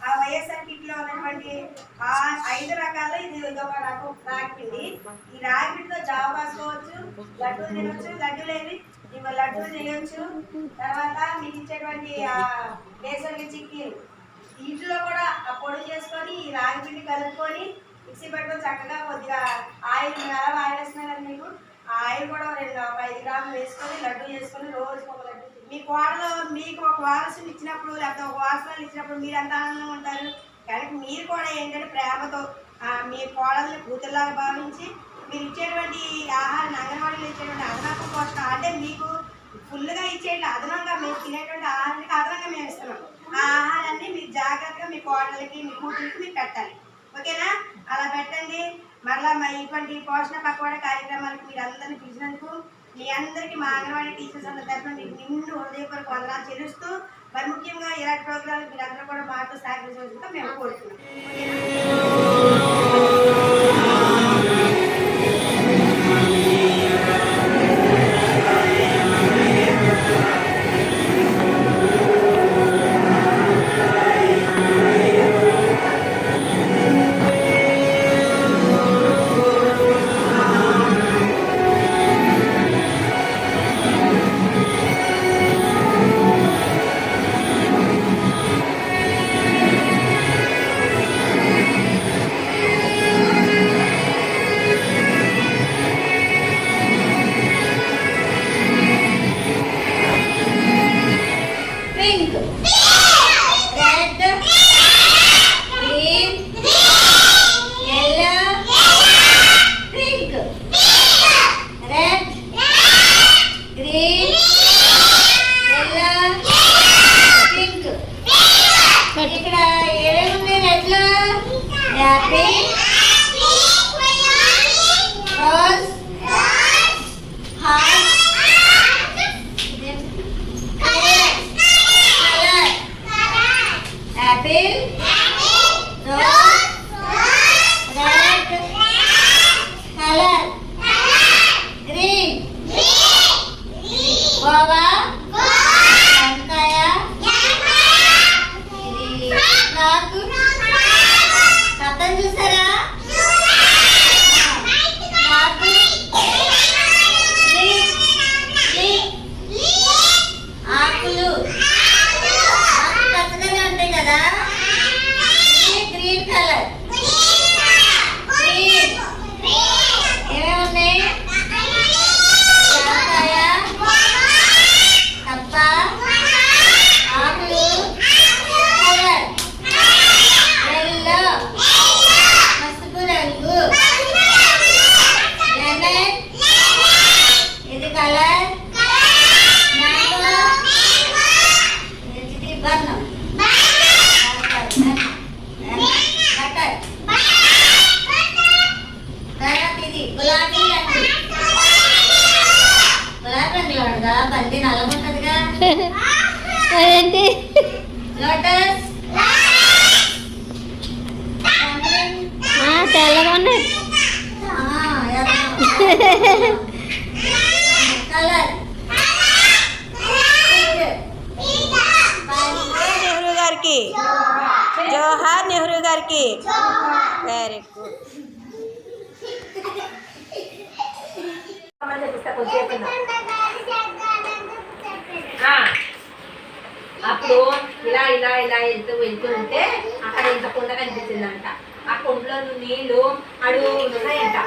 ఆ వైఎస్ఆర్ కిట్ లో ఉన్నటువంటి ఆ 5 రకాలు ఇది ఒక రకం రాగిపిండి. ఈ రాగిపిండితో జావ కాసుకోవచ్చు, లడ్డూలు తినొచ్చు, లడ్డూలు ఏవి ఇవి లడ్డూలు చేయొచ్చు. తర్వాత మీకు ఇచ్చేటువంటి ఆ బేసన్లు చిక్కీలు ఇంట్లో కూడా ఆ పొడి చేసుకొని ఈ రాగిపిండి కలుపుకొని మిక్సీ పెట్టుకొని చక్కగా కొద్దిగా ఆయిల్ అలా ఆయిల్ వేస్తున్నారు కదా మీకు, ఆ ఆయిల్ కూడా 5 గ్రాములు వేసుకొని లడ్డు చేసుకొని రోజుకి ఒక లడ్డు మీ కోడలో మీకు ఒక వారసుని ఇచ్చినప్పుడు లేకపోతే ఒక వారసులు ఇచ్చినప్పుడు మీరు ఎంత ఆనందంగా ఉంటారు. కానీ మీరు కూడా ఏంటంటే ప్రేమతో మీ కోడల్ని కూతురులాగా భావించి మీరు ఇచ్చేటువంటి ఆహారాన్ని అంగన్వాడీలో ఇచ్చేటువంటి అదనపు పోషణ అంటే మీకు ఫుల్గా ఇచ్చేట్లు అదనంగా మేము తినేటువంటి ఆహారానికి అదనంగా మేము ఇస్తున్నాం. ఆ ఆహారాన్ని మీరు జాగ్రత్తగా మీ కోడలకి మీ కూతురికి మీరు పెట్టాలి. ఓకేనా? అలా పెట్టండి. మరలా ఇటువంటి పోషణ పక్వాడ కార్యక్రమాలకు మీరు అందరినీ పిలిచినందుకు మీ అందరికీ మా అంగన్వాడీ టీచర్స్ అందరి తరఫున మీకు నిండు హృదయపూర్వక వందనాలు చెల్లిస్తూ మరి ముఖ్యంగా ఇలాంటి ప్రోగ్రాంలు మీరు అందరూ కూడా మాతో సహకరించవలసిందిగా మేము కోరుతున్నాం. అదేంటి తెల్లగా ఉన్నాయి. నెహ్రూ గారికి జవహర్ నెహ్రూ గారికి వెరీ గుడ్. అప్పుడు ఇలా ఇలా ఇలా వెళ్తూ ఉంటే అక్కడ ఇంత కుండ కనిపించిందంట. ఆ కుండలో నీళ్లు అడుగుతున్నాయంట.